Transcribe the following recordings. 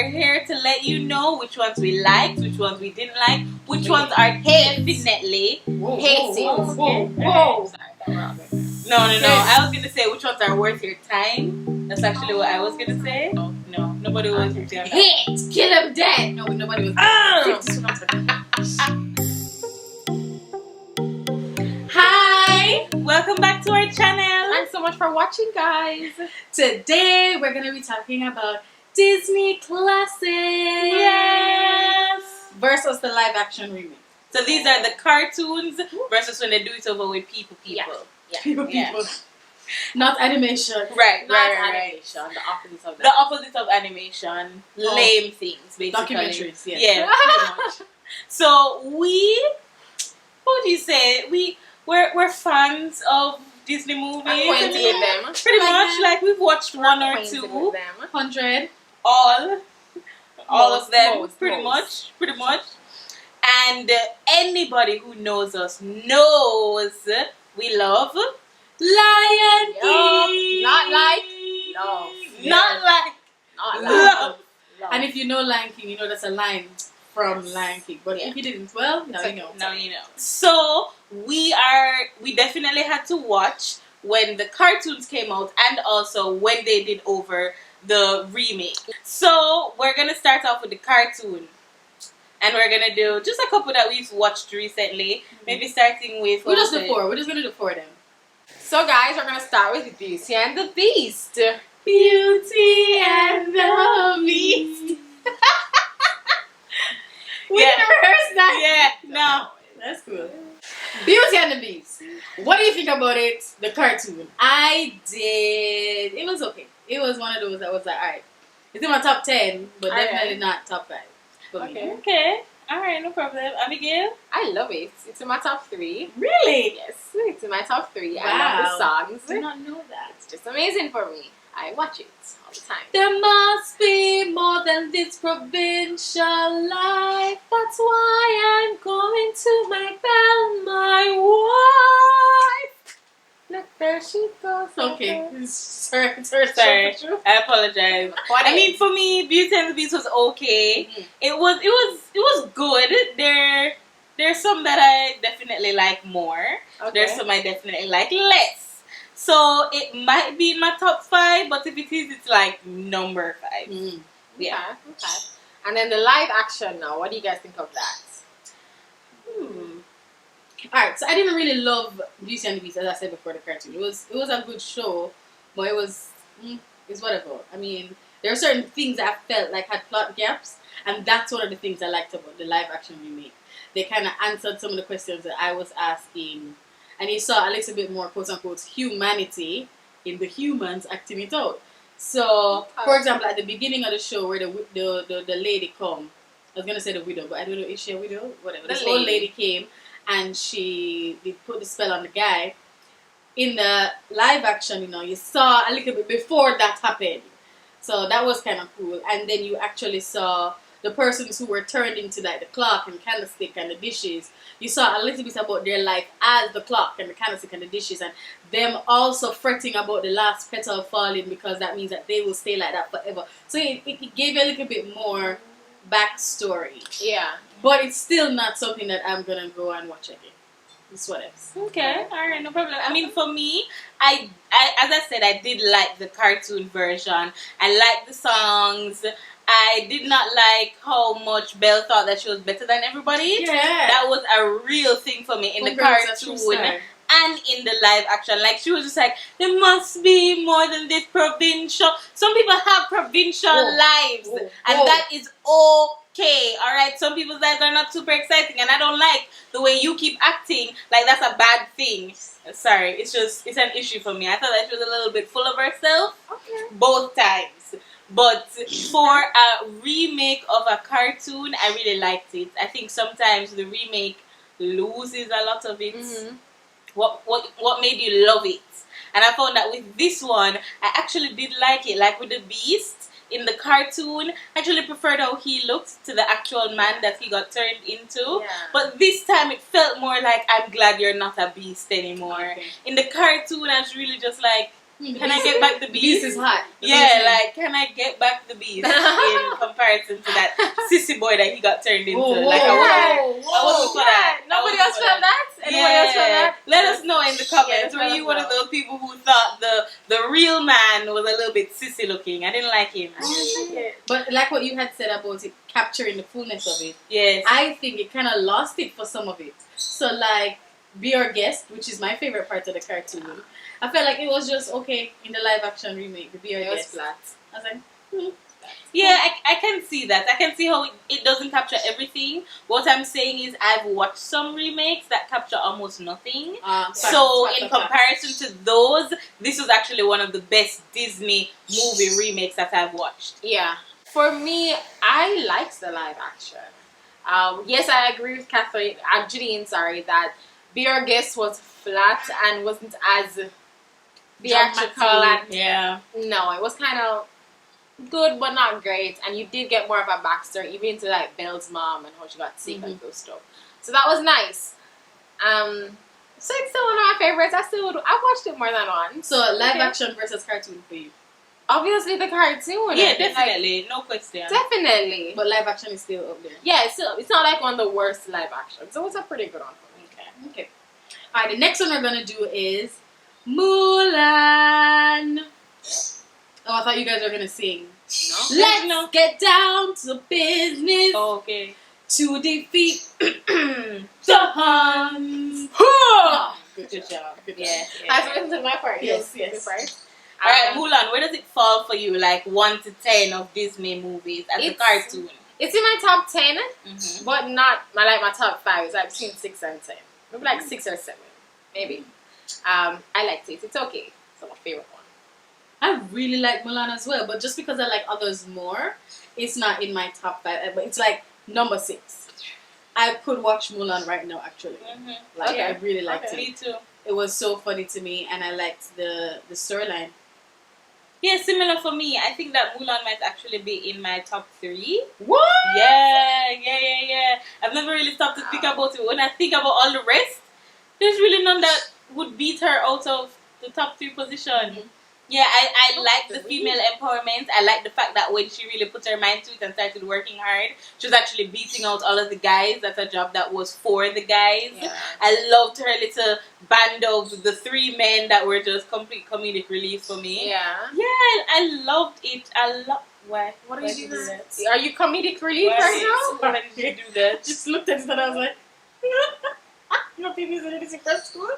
we're here to let you know which ones we liked, which ones we didn't like, which ones are definitely hated. Whoa. No. I was gonna say which ones are worth your time. That's actually what I was gonna say. No, nobody was with you. Hit! Kill him dead! No, nobody was. Hi! Welcome back to our channel. Thanks so much for watching, guys. Today we're gonna be talking about Disney classics. Yes. Versus the live action remake. So these are the cartoons versus when they do it over with people. Yeah. People. Not animation. Right. Animation. The opposite of that. The opposite of animation. Lame things, basically. Documentaries, yes. Yeah, pretty much. So what would you say? We're fans of Disney movies. Acquainted with them. Pretty much, like we've watched one or two. 100. All of them. Most. Pretty much. And anybody who knows us knows we love Lion King. Not like love. Not like love. And if you know Lion King, you know that's a line from Lion King. But if you didn't, well, now you know. Now you know. So we definitely had to watch when the cartoons came out and also when they did over the remake. So we're gonna start off with the cartoon. And we're gonna do just a couple that we've watched recently. Maybe starting with We're just gonna do 4 of them. So guys, we're gonna start with Beauty and the Beast. Beauty and the Beast. We didn't rehearse that. Yeah, no. That's cool. Beauty and the Beast. What do you think about it? The cartoon. I did. It was okay. It was one of those that was like, alright. It's in my top 10, but definitely not top 5. Okay. Alright, no problem. Abigail? I love it. It's in my top 3. Really? Yes, it's in my top 3. Wow. I love the songs. I did not know that. It's just amazing for me. I watch it all the time. There must be more than this provincial life. That's why I'm going to make Belle my wife. Look, there she goes. Okay. Sorry. I apologize. I mean, for me, Beauty and the Beast was okay. It was good. There's some that I definitely like more. Okay. There's some I definitely like less. So it might be in my top 5, but if it is, it's like number 5. Yeah. Okay. And then the live action now. What do you guys think of that? Alright, so I didn't really love Beauty and the Beast, as I said before, the cartoon. It was a good show, but it's whatever. I mean, there are certain things that I felt like had plot gaps, and that's one of the things I liked about the live action remake. They kind of answered some of the questions that I was asking, and you saw a little bit more, quote unquote, humanity in the humans acting it out. So, for example, at the beginning of the show where the lady come, I was going to say the widow, but I don't know, is she a widow? Whatever. This old lady came, and they put the spell on the guy. In the live action, you saw a little bit before that happened. So that was kind of cool. And then you actually saw the persons who were turned into like the clock and candlestick and the dishes. You saw a little bit about their life as the clock and the candlestick and the dishes, and them also fretting about the last petal falling because that means that they will stay like that forever. So it gave you a little bit more backstory. Yeah. But it's still not something that I'm going to go and watch again. It's what else. Okay, alright, no problem. I mean, for me, I as I said, I did like the cartoon version. I liked the songs. I did not like how much Belle thought that she was better than everybody. Yeah. That was a real thing for me in the cartoon and in the live action. Like, she was just like, there must be more than this provincial. Some people have provincial lives, and that is okay. Alright, some people's lives are not super exciting, and I don't like the way you keep acting like that's a bad thing. Sorry, it's an issue for me. I thought that she was a little bit full of herself both times. But for a remake of a cartoon, I really liked it. I think sometimes the remake loses a lot of it. What made you love it? And I found that with this one, I actually did like it. Like with the Beast in the cartoon, I actually preferred how he looked to the actual man that he got turned into. But this time it felt more like, I'm glad you're not a beast anymore. In the cartoon, I was really just like, Can I get back the beast? Beast is hot. Yeah, like, can I get back the beast in comparison to that sissy boy that he got turned into? Like, I wasn't for that. Nobody else felt that? Anybody else felt that? Let us know in the comments. Were you one of those people who thought the real man was a little bit sissy looking? I didn't like him. But like what you had said about it capturing the fullness of it, yes, I think it kind of lost it for some of it. So like Be Our Guest, which is my favorite part of the cartoon, I felt like it was just okay in the live action remake. The Be Our Guest, flat. I was like, yeah, I can see that. I can see how it doesn't capture everything. What I'm saying is I've watched some remakes that capture almost nothing. So in comparison to those, this was actually one of the best Disney movie remakes that I've watched. Yeah. For me, I liked the live action. Yes, I agree with Janine, that Be Our Guest was flat and wasn't as theatrical. And no, it was kind of good but not great. And you did get more of a backstory, even into like Belle's mom and how she got sick and those stuff. So that was nice. So it's still one of my favorites. I watched it more than once. So live action versus cartoon for you? Obviously the cartoon. Yeah, definitely. No question. Definitely. But live action is still up there. Yeah, it's not like one of the worst live action. So it's a pretty good one for me. Okay. Alright, the next one we're gonna do is Mulan. Oh, I thought you guys were gonna sing. No. Let's get down to business. Okay. To defeat the Huns. Good job. Good job. I have to listen to my part. Yes. Alright, Mulan, where does it fall for you? Like 1 to 10 of Disney movies as a cartoon? It's in my top 10, but not my top 5. It's like between 6 and 10. Maybe like 6 or 7. Maybe. I liked it. It's okay. It's my favorite one. I really like Mulan as well, but just because I like others more, it's not in my top 5. But it's like number 6. I could watch Mulan right now, actually. I really liked it. Me too. It was so funny to me, and I liked the storyline. Yeah, similar for me. I think that Mulan might actually be in my top 3. What? Yeah. I've never really stopped to think about it. When I think about all the rest, there's really none that would beat her out of the top 3 position. Yeah, I like the female empowerment. I like the fact that when she really put her mind to it and started working hard, she was actually beating out all of the guys. That's a job that was for the guys. Yeah. I loved her little band of the 3 men that were just complete comedic relief for me. Yeah. Yeah, I loved it. Why? What did you do that? Are you comedic relief right now? Why did you do that? Just looked at it and I was like, your baby is in a different school?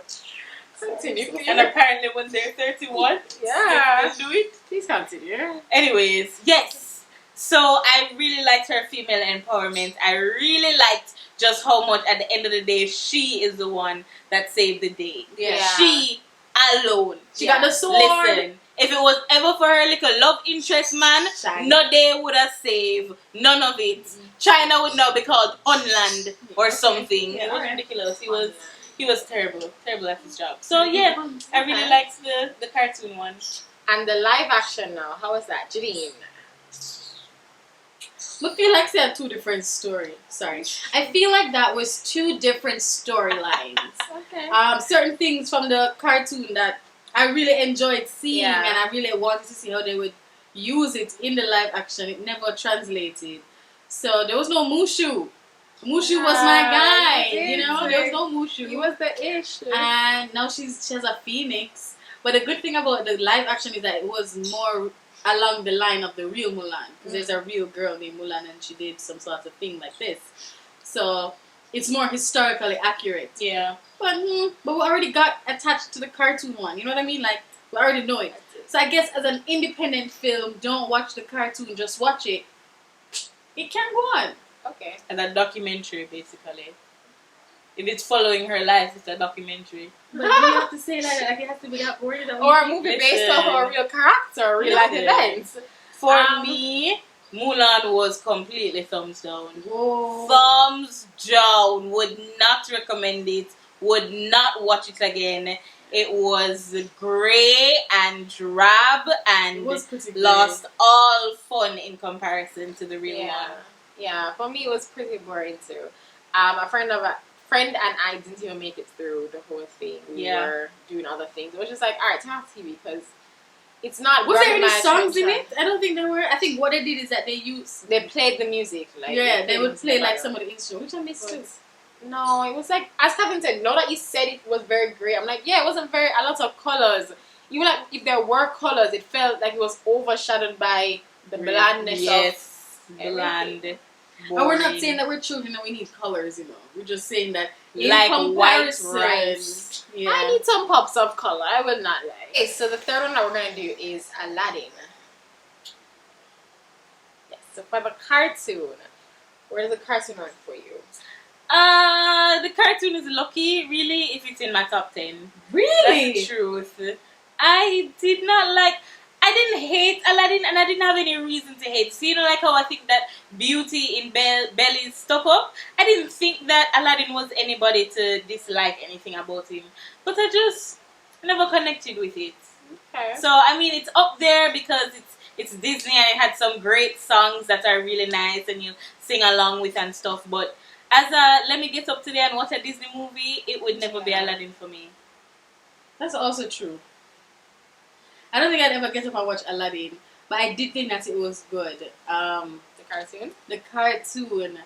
Continue. And apparently when they're 31, they still do it. Please continue. Anyways, yes. So I really liked her female empowerment. I really liked just how much at the end of the day she is the one that saved the day. Yeah. She alone. She got the sword. Listen, if it was ever for her little love interest man, no day would have saved none of it. China would now be called Unland or something. Yeah, it was ridiculous. He was terrible at his job. So yeah, I really liked the cartoon one. And the live action now, how was that, Janine? I feel like they had 2 different stories. Sorry, I feel like that was 2 different storylines. Okay. Certain things from the cartoon that I really enjoyed seeing, and I really wanted to see how they would use it in the live action. It never translated, so there was no Mushu. Mushu was my guy, there was no Mushu. He was the ish. And now she has a phoenix. But the good thing about the live action is that it was more along the line of the real Mulan. Because there's a real girl named Mulan and she did some sort of thing like this. So it's more historically accurate. Yeah. But we already got attached to the cartoon one. You know what I mean? Like, we already know it. So I guess as an independent film, don't watch the cartoon, just watch it. It can go on. Okay. As a documentary, basically. If it's following her life, it's a documentary. But you have to say that, like it has to be that word. Or a movie based off of a real character, real life events. For me, Mulan was completely thumbs down. Whoa. Thumbs down. Would not recommend it. Would not watch it again. It was grey and drab and lost all fun in comparison to the real one. Yeah, for me it was pretty boring too. A friend and I didn't even make it through the whole thing. We were doing other things. It was just like, alright, turn off TV because it's not. Was there grabbing any my songs in attention. it? I don't think there were. I think what they did is that they played the music. Like they would play like some. some of the instruments, which I missed too. No, it was like, as Kevin said, now that you said it was very great, I'm like, yeah, it wasn't a lot of colors. Even like if there were colors, it felt like it was overshadowed by the blandness of bland. And we're not saying that we're children and we need colors, We're just saying that in like comparison, white rice. yeah. I need some pops of color, I will not lie. Okay, so the third one that we're going to do is Aladdin. Yes, so for the cartoon, where does the cartoon rank for you? The cartoon is lucky, really, if it's in my top 10. Really? That's the truth. I didn't hate Aladdin, and I didn't have any reason to hate. So, like how I think that Beauty in Belle is stuck up, I didn't think that Aladdin was anybody to dislike anything about him. But I just never connected with it. Okay. So, I mean, it's up there because it's Disney and it had some great songs that are really nice and you sing along with and stuff. But as let me get up today and watch a Disney movie, it would never be Aladdin for me. That's also true. I don't think I'd ever get up and watch Aladdin, but I did think that it was good. The cartoon? The cartoon.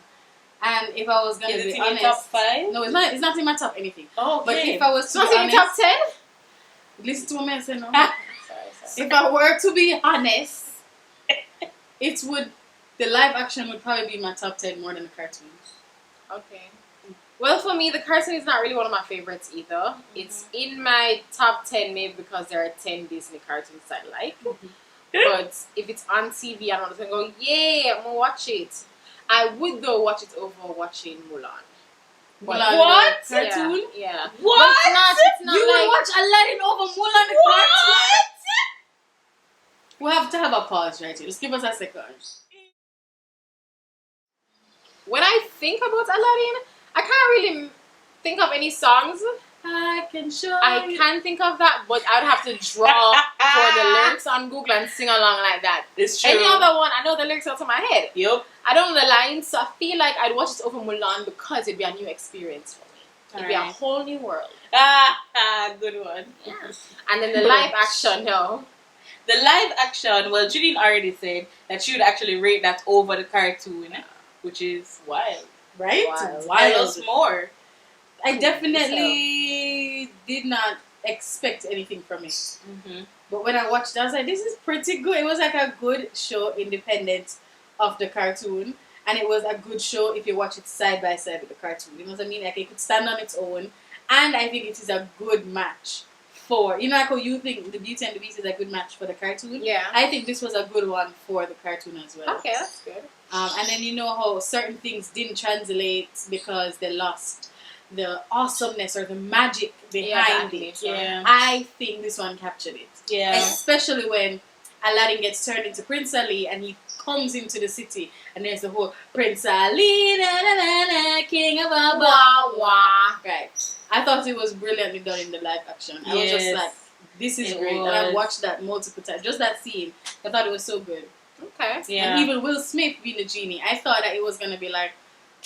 And if I was going to be honest... top 5? No, it's not in my top anything. Oh, okay. But if I was to Not be in honest... your top 10? Listen to what I'm saying now. Sorry. If I were to be honest, the live action would probably be my top 10 more than the cartoon. Okay. Well, for me, the cartoon is not really one of my favorites either. Mm-hmm. It's in my top 10 maybe because there are 10 Disney cartoons I like. Mm-hmm. But if it's on TV, I'm not just going to go, yeah, I'm going to watch it. I would, though, watch it over watching Mulan. Mulan what? Cartoon? Yeah. What? But it's not You like... would watch Aladdin over Mulan the cartoon? We'll have to have a pause right here. Just give us a second. When I think about Aladdin, I can't really think of any songs. I can think of that, but I would have to draw for the lyrics on Google and sing along like that. It's true. Any other one, I know the lyrics out of my head. Yep. I don't know the lines, so I feel like I'd watch it over Mulan because it'd be a new experience for me. It'd be a whole new world. Good one. Yeah. And then the live action, no. The live action, well, Julian already said that she would actually rate that over the cartoon, which is wild. Right? Tell us more. I definitely did not expect anything from it. Mm-hmm. But when I watched it, I was like, this is pretty good. It was like a good show independent of the cartoon. And it was a good show if you watch it side by side with the cartoon. You know what I mean? Like it could stand on its own. And I think it is a good match for, like how you think the Beauty and the Beast is a good match for the cartoon. Yeah. I think this was a good one for the cartoon as well. Okay, that's good. And then how certain things didn't translate because they lost the awesomeness or the magic behind it. Yeah. I think this one captured it. Yeah. Especially when Aladdin gets turned into Prince Ali and he comes into the city and there's the whole Prince Ali, na, na, na, na, King of Abba. Wah, wah. Right. I thought it was brilliantly done in the live action. I was just like, this is great. And I watched that multiple times. Just that scene. I thought it was so good. Okay. Yeah. And even Will Smith being the genie. I thought that it was going to be like,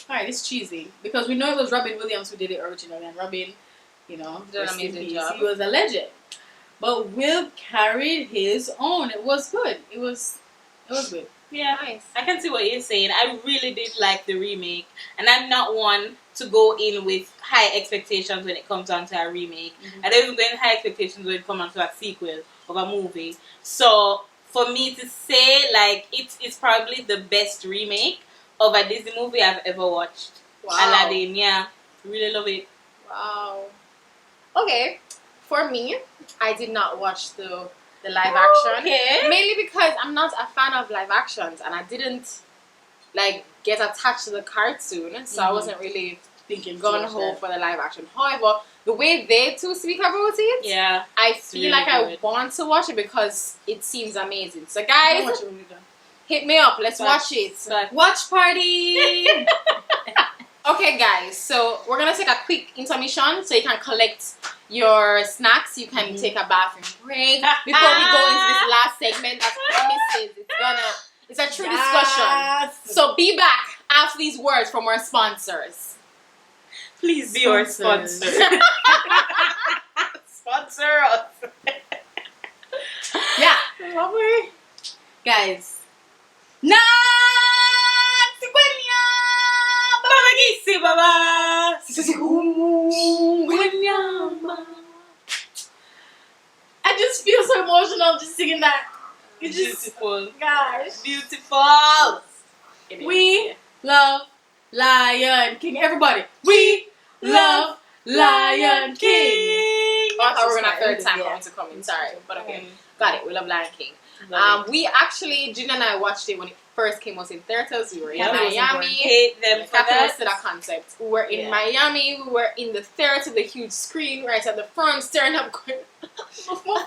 alright, it's cheesy. Because we know it was Robin Williams who did it originally. And Robin, did an amazing job. He was a legend. But Will carried his own. It was good. It was good. Yeah, nice. I can see what you're saying. I really did like the remake, and I'm not one to go in with high expectations when it comes down to a remake. Mm-hmm. I don't even go in high expectations when it comes down to a sequel of a movie. So for me to say like it's probably the best remake of a Disney movie I've ever watched. Wow. Aladdin, yeah, really love it. Wow. Okay, for me, I did not watch the live action. Okay. Mainly because I'm not a fan of live actions and I didn't get attached to the cartoon, so I wasn't really thinking gung ho for the live action. However, the way they two speak about it, yeah, I feel really like good. I want to watch it because it seems amazing. So guys, hit me up. Let's watch it. Watch party. Okay guys, so we're going to take a quick intermission so you can collect your snacks. You can take a bathroom break before we go into this last segment. As promises, it's a true discussion. So be back after these words from our sponsors. Please be our sponsor. Sponsor us. Yeah. Lovely. Guys. I just feel so emotional just singing that. It's just Beautiful. gosh. Beautiful. We love Lion King. Everybody. We love Lion King. Oh, I thought we were gonna Sorry, third time yeah. coming to come in. Sorry, but okay. Mm. Got it. We love Lion King. We actually, Gina and I watched it when it first came out in theaters. We were in Miami. Hate them for Catherine was that. to that concept. We were in Yeah. Miami. We were in the theater, the huge screen right at the front, staring up, going, Mufasa!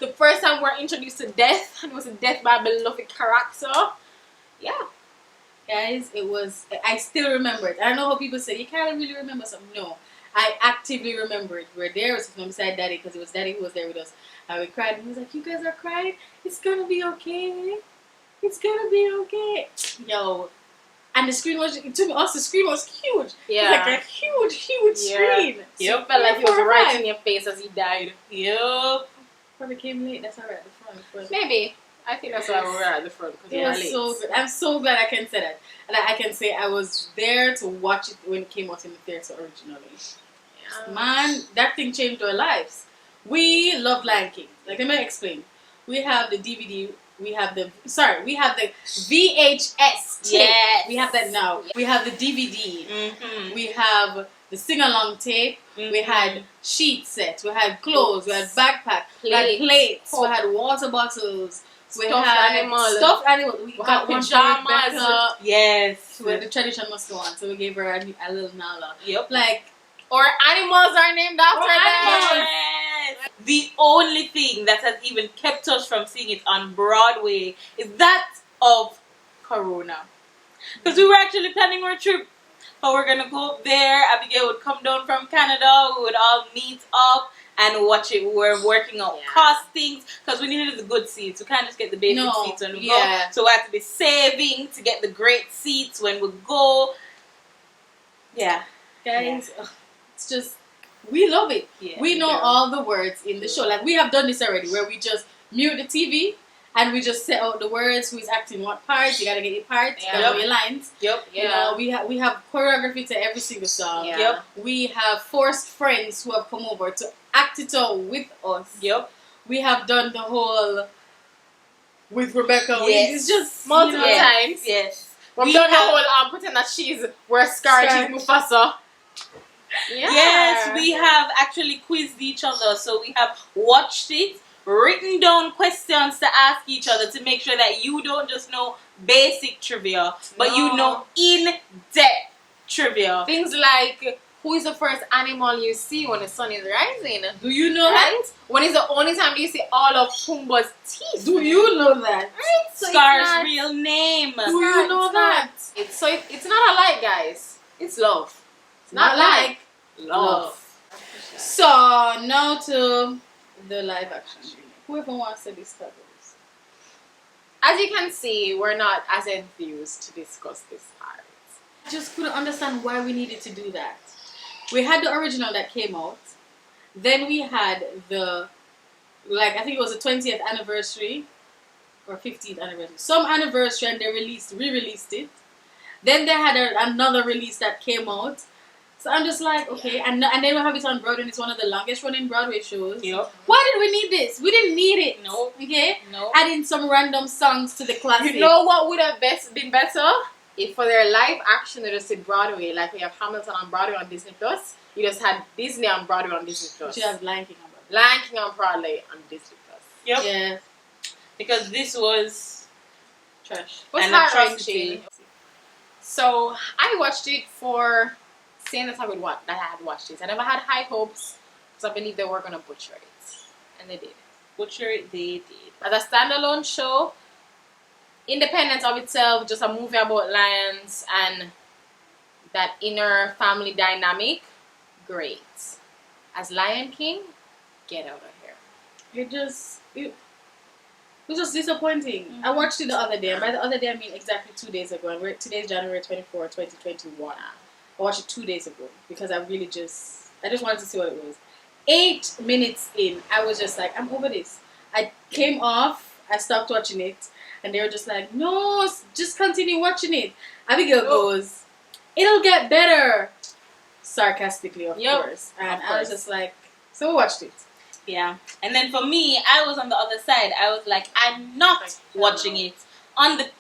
The first time we were introduced to death, and it was a death by a beloved character. Yeah. Guys, it was, I still remember it. I don't know how people say, you can't really remember something. No, I actively remember it. We were there, it was beside Daddy, because it was Daddy who was there with us. And we cried, and he was like, you guys are crying? It's gonna be okay. It's gonna be okay. Yo. And the screen was, to us, the screen was huge. Yeah. It was like a huge screen. So you felt like he was right in your face as he died. Yup. Probably came late, that's alright, at the front. But Maybe. I think that's why we were at the front, because we it were was late. so good. I'm so glad I can say that. And I can say I was there to watch it when it came out in the theater originally. Yeah. Man, that thing changed our lives. We love Lion King. Like, let me explain. We have the DVD. We have the VHS tape. Yes. We have that now. We have the DVD. Mm-hmm. We have the sing-along tape. Mm-hmm. We had sheet sets. We had clothes. We had backpack. We had plates. We had water bottles. We Stuffed had animals. Stuffed animals. We got one for pajamas. Rebecca. Yes. Where the tradition must go on. So we gave her a little nala. Yep. Like, Or animals are named after them. Yes. The only thing that has even kept us from seeing it on Broadway is that of Corona. Because we were actually planning our trip. But we're gonna go up there. Abigail would come down from Canada. We would all meet up and watch it. We were working out costings because we needed the good seats. We can't just get the basic seats when we go. So we have to be saving to get the great seats when we go. Yeah. guys, it's just, we love it. Yeah, we know all the words in the show. Like, we have done this already, where we just mute the TV and we just set out the words, who's acting what parts. You gotta get your parts, you gotta know your lines. Yep. You know, we have choreography to every single song. Yeah. Yep. We have forced friends who have come over to act it out with us. Yep. We have done the whole with Rebecca. Yes. It's just Multiple Yes. times. Yes. We've done the whole pretend that we're Scar, she's Mufasa. Yeah. Yes, we have actually quizzed each other. So we have watched it, written down questions to ask each other to make sure that you don't just know basic trivia, but you know in-depth trivia. Things like, who is the first animal you see when the sun is rising? Do you know Right? When is the only time you see all of Pumbaa's teeth? Do you know that? Right? So Scar's real name. Do you know that? It's not a like, guys. It's love. It's not like love. So now to the live action. Whoever wants to discuss this. As you can see, we're not as enthused to discuss this part. I just couldn't understand why we needed to do that. We had the original that came out. Then we had the, like, I think it was the 20th anniversary or 15th anniversary. Some anniversary, and they re-released it. Then they had another release that came out. So I'm just like, okay, and then we have it on Broadway, and it's one of the longest running Broadway shows. Yep. Why did we need this? We didn't need it. No. Okay? No. Adding some random songs to the classic. You know what would have been better? If for their live action they just did Broadway, like we have Hamilton on Broadway on Disney Plus, you just had Disney on Broadway on Disney Plus. We should have Lion King on Broadway. Lion King on Broadway on Disney Plus. Yep. Yeah. Because this was Trash. What's an heart-wrenching? atrocity. So I watched it for saying that I had watched it. I never had high hopes because I believed they were gonna butcher it, and they did. Butcher it, they did. As a standalone show, independent of itself, just a movie about lions and that inner family dynamic, great. As Lion King, get out of here. It was just disappointing. Mm-hmm. I watched it the other day, and by the other day I mean exactly 2 days ago. And today's January 24, 2021. I watched it 2 days ago because I just wanted to see what it was. 8 minutes in, I was just like, I'm over this. I came off, I stopped watching it, and they were just like, no, just continue watching it. Abigail goes, it'll get better. Sarcastically, of course. And I was just like, so we watched it. Yeah. And then for me, I was on the other side. I was like, I'm not watching it on the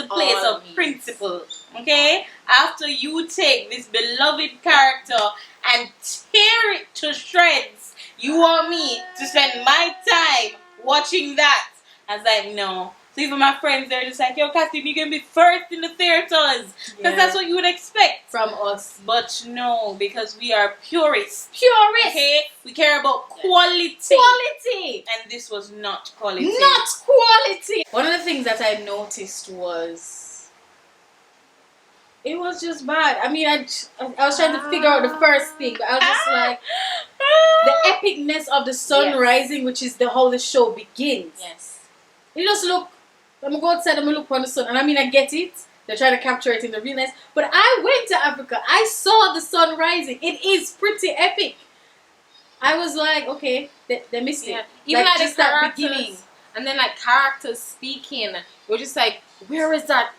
place of principle. Okay? After you take this beloved character and tear it to shreds, you want me to spend my time watching that? I was like, no. So even my friends, they're just like, yo, Cassie, you can be first in the theaters. Because that's what you would expect from us. But no, because we are purists. Purists! Okay? We care about quality. Quality! And this was not quality. Not quality! One of the things that I noticed was, it was just bad. I mean, I was trying to figure out the first thing, but I was just like, the epicness of the sun rising, which is how the show begins. Yes. You just look, I'm going to go outside and look for the sun. And I mean, I get it. They're trying to capture it in the realness. But I went to Africa. I saw the sun rising. It is pretty epic. I was like, okay, they missed it. Even like just the that beginning. And then like characters speaking. We're just like, where is that?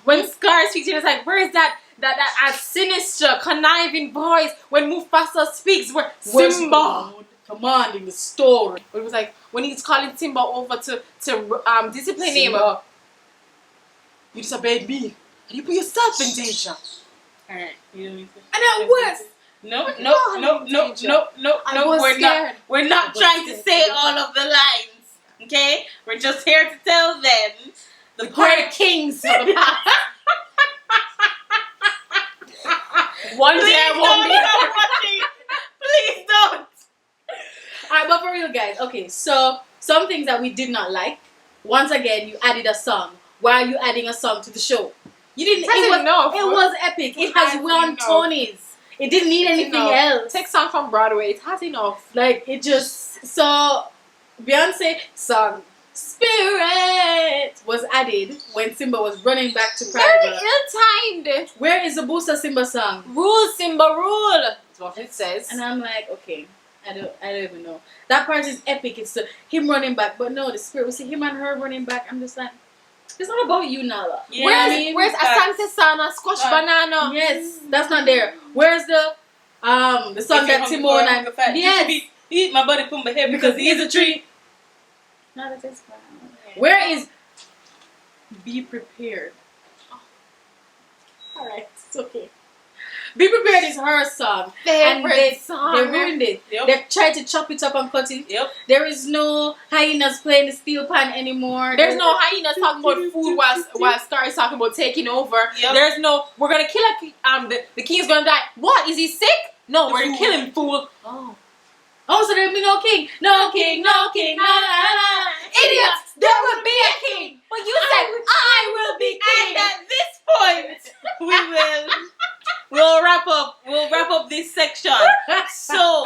When Scar speaks, it's like, where is that sinister, conniving voice? When Mufasa speaks, where Simba commanding the story. It was like when he's calling Simba over to discipline him. You disobeyed me, and you put yourself in danger. Alright, you don't need to. And that was No, we're not trying to say all of the lines. Okay? We're just here to tell them the great kings of the past. One day I won't be. Please don't. Alright, but for real, guys. Okay, so some things that we did not like. Once again, you added a song. Why are you adding a song to the show? You didn't. It was epic. It has one Tonys. It didn't need anything else. Take song from Broadway. It has enough. Like it just Beyonce song Spirit was added when Simba was running back to Pride. Very ill-timed. Where is the Booster Simba song? Rule, Simba, rule. That's what it says. And I'm like, okay. I don't even know. That part is epic. It's him running back, but no, the spirit. We see him and her running back. I'm just like, it's not about you, Nala. Yeah, where's Asante Sana, Squash Banana? Yes, that's not there. Where's the song that Timon and Eat my body from my head because he is a tree. No, that is fine. Where is Be Prepared? Oh. Alright, it's okay. Be Prepared is her song. Favorite song. They ruined it. Yep. They tried to chop it up and cut it. Yep. There is no hyenas playing the steel pan anymore. There's no hyenas talking about food while Star is talking about taking over. Yep. There's no, we're gonna kill the king's gonna die. What? Is he sick? No, we're gonna kill him, fool. Oh, so there'll be no king. No king, no king, no, no, no. Idiots! There will be a king. But you said I will be king. And at this point, we'll wrap up this section. So,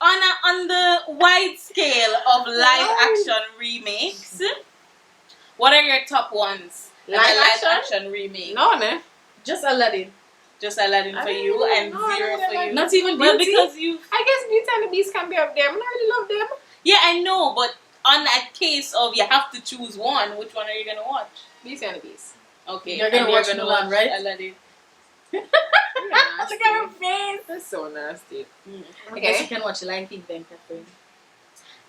on the wide scale of live action remakes, what are your top ones? Live action remake. No. Just Aladdin. Just Aladdin for you and Zero for you. Not even Well, Beauty? because you. I guess Beauty and the Beast can be up there. I really love them. Yeah, I know, but on a case of you have to choose one, which one are you gonna watch? Beauty and the Beast. Okay, You're gonna watch Mulan, right? Aladdin. Look at her face. That's so nasty. I guess you can watch Lion King then, Catherine.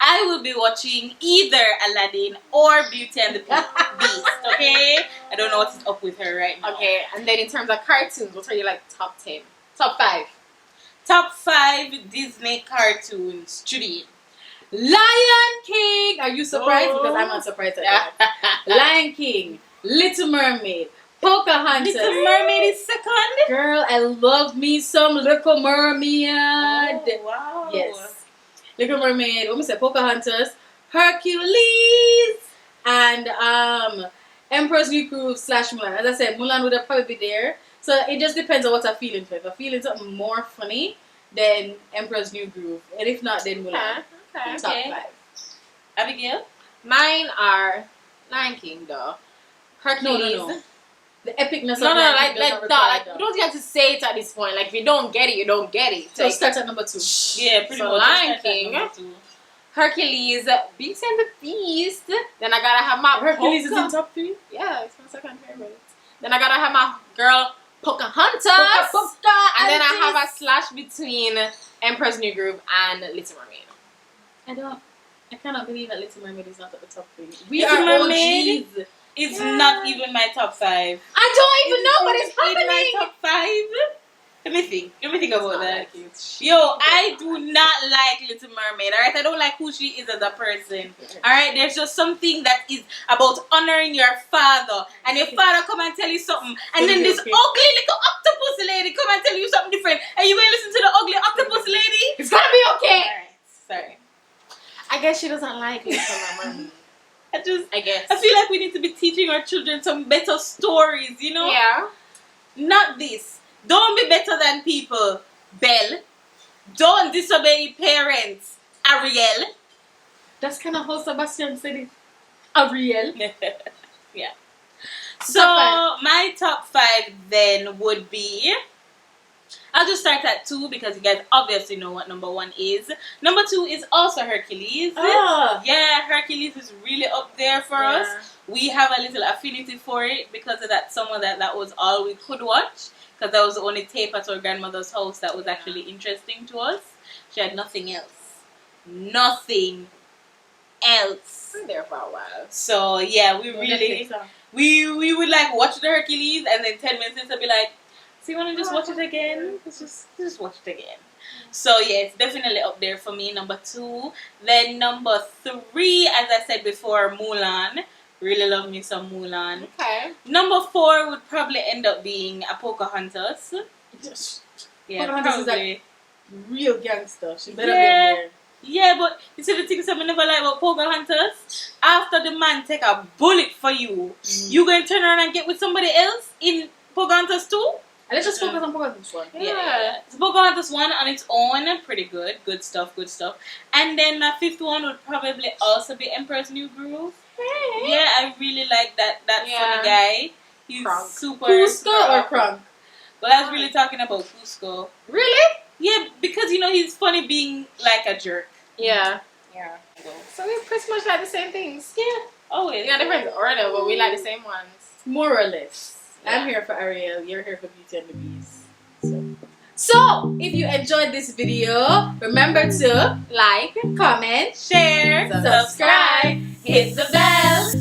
I will be watching either Aladdin or Beauty and the Beast. Okay, I don't know what is up with her right now. Okay, and then in terms of cartoons, what are you like top 10? Top 5? Top 5 Disney cartoons. Judy. Lion King! Are you surprised? Oh. Because I'm not surprised at all. Lion King, Little Mermaid, Pocahontas. Little Mermaid is second. Girl, I love me some Little Mermaid. Oh, wow. Yes. Little Mermaid, what we say, Pocahontas, Hercules, and Emperor's New Groove / Mulan. As I said, Mulan would have probably be there. So it just depends on what I'm feeling for. If I'm feeling something more funny, then Emperor's New Groove. And if not, then Mulan. Okay. Top 5. Abigail? Mine are Lion King, though. Hercules. No. the epicness No, of no, life like doesn't that. Like, require you don't have to say it at this point. Like, if you don't get it, you don't get it. So Like, start at number 2. Yeah, pretty So much. Lion Just start at King. number 2. Hercules, Beauty and the Beast. Then I gotta have my Hercules is in Poca- top 3. Yeah, it's my second favorite. Then I gotta have my girl Pocahontas. And then I have a slash between Emperor's New Groove and Little Mermaid. I cannot believe that Little Mermaid is not at the top 3. We Little are Mermaid? OGs. It's not even my top 5. I don't even know what is In my happening. top 5? Let me think about that. Like it. Yo, I do not like Little Mermaid, alright? I don't like who she is as a person. Alright? There's just something that is about honoring your father. And your father come and tell you something. And then this ugly little octopus lady come and tell you something different. And you gonna listen to the ugly octopus lady? It's gonna be okay. Alright, sorry. I guess she doesn't like Little Mermaid. I guess. I feel like we need to be teaching our children some better stories, you know? Yeah. Not this. Don't be better than people, Belle. Don't disobey parents, Ariel. That's kind of how Sebastian said it. Ariel. Yeah. So, Top 5. my top 5 then would be... I'll just start at 2 because you guys obviously know what number 1 is. Number 2 is also Hercules. Oh. Yeah, Hercules is really up there for us. We have a little affinity for it because of that summer that was all we could watch. Because that was the only tape at our grandmother's house that was actually interesting to us. She had nothing else. Nothing else. I'm there for a while. So yeah, we really we would like watch the Hercules and then 10 minutes later be like, so you want to just watch it again? Let's just watch it again. So yeah, it's definitely up there for me. Number 2. Then number 3, as I said before, Mulan. Really love me some Mulan. Okay. Number 4 would probably end up being a Pocahontas. Yeah, Pocahontas is probably. like real gangster. She better Yeah. be there. Yeah, but you see the things I never like about Pocahontas? After the man take a bullet for you, you going to turn around and get with somebody else in Pocahontas too? And let's just focus on Pocahontas 1. Yeah. So Pocahontas 1 on its own, pretty good. Good stuff. And then my 5th one would probably also be Emperor's New Groove. Yeah, I really like that funny guy. He's Kronk. super... Cusco or Kronk? Well, I was really talking about Cusco. Really? Yeah, because, he's funny being like a jerk. Yeah. Yeah. So we pretty much like the same things. Yeah, always. We got different order, but we like the same ones. More or less. Yeah. I'm here for Ariel. You're here for Beauty and the Beast. So, if you enjoyed this video, remember to Like, comment, Share, subscribe, hit the bell.